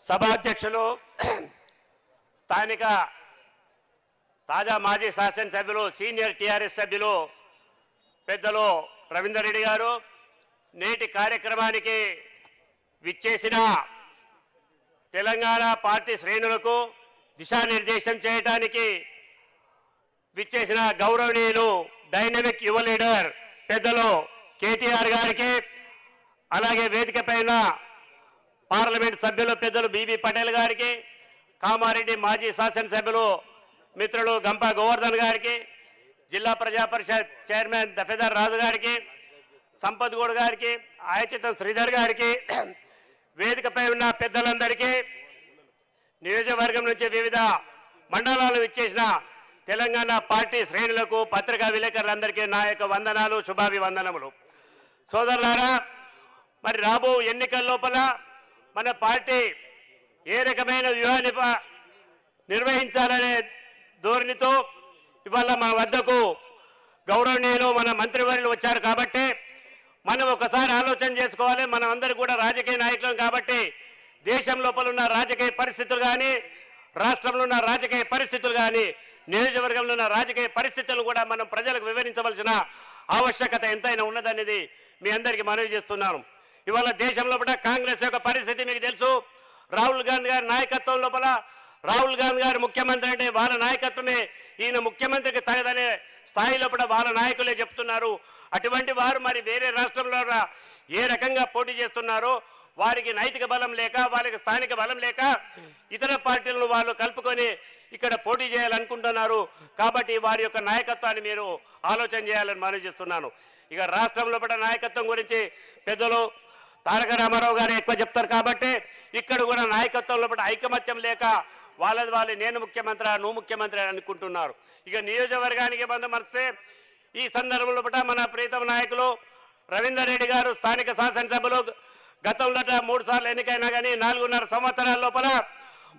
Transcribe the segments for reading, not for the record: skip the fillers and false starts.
సభాధ్యక్షులు స్థానిక తాజా మాజీ శాసనసభ్యులు సీనియర్ టీఆర్ఎస్ సభ్యులు పెద్దలు రవీందర్ రెడ్డి గారు నేటి కార్యక్రమానికి విచ్చేసిన తెలంగాణ పార్టీ శ్రేణులకు దిశానిర్దేశం చేయడానికి విచ్చేసిన గౌరవనీయులు డైనమిక్ యువ లీడర్ పెద్దలు కేటీఆర్ గారికి అలాగే వేదిక పైన పార్లమెంట్ సభ్యులు పెద్దలు బీబీ పటేల్ గారికి కామారెడ్డి మాజీ శాసనసభ్యులు మిత్రులు గంపా గోవర్ధన్ గారికి జిల్లా ప్రజా పరిషత్ చైర్మన్ దఫేదార్ రాజు గారికి సంపత్ గౌడ్ గారికి ఆయచితం శ్రీధర్ గారికి వేదికపై ఉన్న పెద్దలందరికీ నియోజకవర్గం నుంచి వివిధ మండలాలు విచ్చేసిన తెలంగాణ పార్టీ శ్రేణులకు పత్రికా విలేకరులందరికీ నా యొక్క వందనాలు శుభాభివందనములు. సోదరులారా, మరి రాబో ఎన్నికల లోపల మన పార్టీ ఏ రకమైన వ్యూహాన్ని నిర్వహించాలనే ధోరణితో ఇవాళ మన వద్దకు గౌరవనీయులు మన మంత్రివర్యులు వచ్చారు కాబట్టి మనం ఒకసారి ఆలోచన చేసుకోవాలి. మనం అందరూ కూడా రాజకీయ నాయకులం కాబట్టి దేశం లోపల ఉన్న రాజకీయ పరిస్థితులు కానీ, రాష్ట్రంలో ఉన్న రాజకీయ పరిస్థితులు కానీ, నియోజకవర్గంలో ఉన్న రాజకీయ పరిస్థితులను కూడా మనం ప్రజలకు వివరించవలసిన ఆవశ్యకత ఎంతైనా ఉన్నదనేది మీ అందరికీ మనవి చేస్తున్నాను. ఇవాళ దేశం లోపల కాంగ్రెస్ యొక్క పరిస్థితి మీకు తెలుసు. రాహుల్ గాంధీ గారి నాయకత్వం లోపల రాహుల్ గాంధీ గారు ముఖ్యమంత్రి అంటే వాళ్ళ నాయకత్వమే ఈయన ముఖ్యమంత్రికి తగదనే స్థాయి లోపల వాళ్ళ నాయకులే చెప్తున్నారు. అటువంటి వారు మరి వేరే రాష్ట్రంలో ఏ రకంగా పోటీ చేస్తున్నారో వారికి నైతిక బలం లేక, వాళ్ళకి స్థానిక బలం లేక ఇతర పార్టీలను వాళ్ళు కలుపుకొని ఇక్కడ పోటీ చేయాలనుకుంటున్నారు. కాబట్టి వారి యొక్క నాయకత్వాన్ని మీరు ఆలోచన చేయాలని మనవి చేస్తున్నాను. ఇక రాష్ట్రంలో పడ్డ నాయకత్వం గురించి పెద్దలు తారక రామారావు గారు ఎక్కువ చెప్తారు కాబట్టి ఇక్కడ కూడా నాయకత్వంలో పడ్డ ఐకమత్యం లేక వాళ్ళది వాళ్ళు నేను ముఖ్యమంత్రి నువ్వు ముఖ్యమంత్రి అని అనుకుంటున్నారు. ఇక నియోజకవర్గానికి బంధమరిస్తే ఈ సందర్భంలో పట్ల మన ప్రీతం నాయకులు రవీందర్ రెడ్డి గారు స్థానిక శాసనసభ్యులు గతంలో 3 సార్లు ఎన్నికైనా కానీ 4.5 సంవత్సరాల లోపల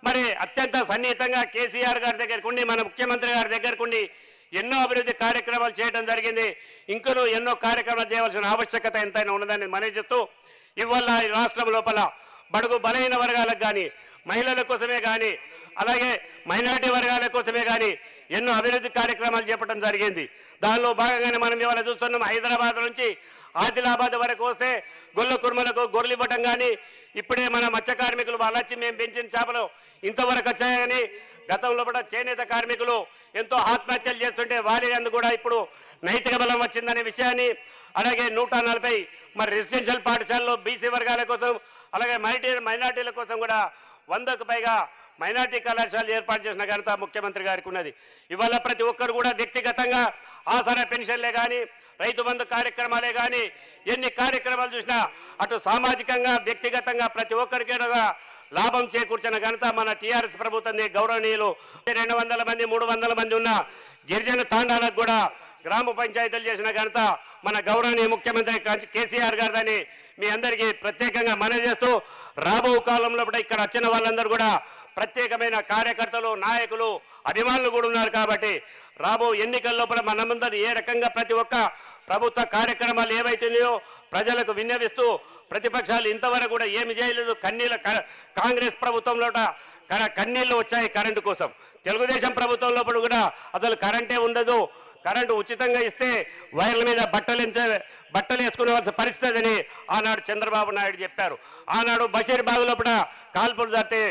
మరి అత్యంత సన్నిహితంగా కేసీఆర్ గారి దగ్గరకు ఉండి మన ముఖ్యమంత్రి గారి దగ్గరకు ఉండి ఎన్నో అభివృద్ధి కార్యక్రమాలు చేయడం జరిగింది. ఇంకనూ ఎన్నో కార్యక్రమాలు చేయవలసిన ఆవశ్యకత ఎంతైనా ఉన్నదని మనవి చేస్తూ ఇవాళ ఈ రాష్ట్రం లోపల బడుగు బలహీన వర్గాలకు కానీ, మహిళల కోసమే కానీ, అలాగే మైనారిటీ వర్గాల కోసమే కానీ ఎన్నో అభివృద్ధి కార్యక్రమాలు చేపట్టడం జరిగింది. దానిలో భాగంగానే మనం ఇవాళ చూస్తున్నాం. హైదరాబాద్ నుంచి ఆదిలాబాద్ వరకు వస్తే గొల్ల కుర్మలకు గొర్రెలు ఇవ్వటం కానీ, ఇప్పుడే మన మత్స్య కార్మికులు వాళ్ళొచ్చి మేము పెంచిన చేపలు ఇంతవరకు వచ్చాయని, గతంలో కూడా చేనేత కార్మికులు ఎంతో ఆత్మహత్యలు చేస్తుంటే వారి కూడా ఇప్పుడు నైతిక బలం వచ్చిందనే విషయాన్ని, అలాగే 140 మరి రెసిడెన్షియల్ పాఠశాలలో బీసీ వర్గాల కోసం, అలాగే మైనార్టీల కోసం కూడా 100కు పైగా మైనార్టీ కళాశాలలు ఏర్పాటు చేసిన ఘనత ముఖ్యమంత్రి గారికి ఉన్నది. ఇవాళ ప్రతి ఒక్కరు కూడా వ్యక్తిగతంగా ఆసరా పెన్షన్లే కానీ, రైతు బంధు కార్యక్రమాలే కానీ ఎన్ని కార్యక్రమాలు చూసినా అటు సామాజికంగా వ్యక్తిగతంగా ప్రతి ఒక్కరికి లాభం చేకూర్చిన ఘనత మన టీఆర్ఎస్ ప్రభుత్వం. గౌరవనీయులు 200 మంది 300 మంది ఉన్న గిరిజన తాండాలకు కూడా గ్రామ పంచాయతీలు చేసిన ఘనత మన గౌరవనీయ ముఖ్యమంత్రి కేసీఆర్ గారిదని మీ అందరికీ ప్రత్యేకంగా మనవి చేస్తూ, రాబో కాలంలో ఇక్కడ వచ్చిన వాళ్ళందరూ కూడా ప్రత్యేకమైన కార్యకర్తలు, నాయకులు, అభిమానులు కూడా ఉన్నారు. కాబట్టి రాబో ఎన్నికల లోపల మన ముందర ఏ రకంగా ప్రతి ఒక్క ప్రభుత్వ కార్యక్రమాలు ఏవైతున్నాయో ప్రజలకు విన్నవిస్తూ, ప్రతిపక్షాలు ఇంతవరకు కూడా ఏమి చేయలేదు. కాంగ్రెస్ ప్రభుత్వంలో కన్నీళ్లు వచ్చాయి కరెంటు కోసం. తెలుగుదేశం ప్రభుత్వం లోపల కూడా అసలు కరెంటే ఉండదు, కరెంటు ఉచితంగా ఇస్తే వైర్ల మీద బట్టలు వేసుకునేవలసిన పరిస్థితి అని ఆనాడు చంద్రబాబు నాయుడు చెప్పారు. ఆనాడు బషీర్బాగ్ లోపల కాల్పులు జరిగితే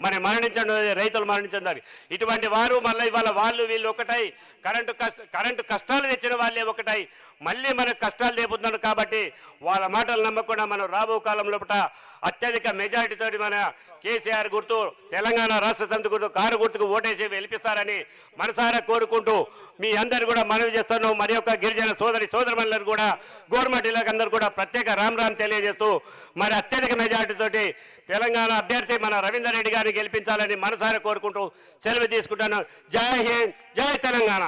మరి మరణించండి, రైతులు మరణించండి. ఇటువంటి వారు మళ్ళీ ఇవాళ వాళ్ళు వీళ్ళు ఒకటై కరెంటు కష్టాలు తెచ్చిన వాళ్ళే ఒకటై మళ్ళీ మనకు కష్టాలు తెపుతున్నారు. కాబట్టి వాళ్ళ మాటలు నమ్మకుండా మనం రాబో కాలం లోపల అత్యధిక మెజారిటీతో మన కేసీఆర్ గుర్తు, తెలంగాణ రాష్ట్ర సమితి గుర్తు, కారు గుర్తుకు ఓటేసి గెలిపిస్తారని మనసారా కోరుకుంటూ మీ అందరు కూడా మనవి చేస్తున్నాం. మరి యొక్క గిరిజన సోదరులందరూ కూడా గవర్నమెంట్ అందరూ కూడా ప్రత్యేక రామ్ తెలియజేస్తూ మరి అత్యధిక మెజారిటీతోటి తెలంగాణ అభ్యర్థి మన రవీందర్ రెడ్డి గారిని గెలిపించాలని మనసారా కోరుకుంటూ సెలవు తీసుకుంటాను. జై హింద్, జై తెలంగాణ.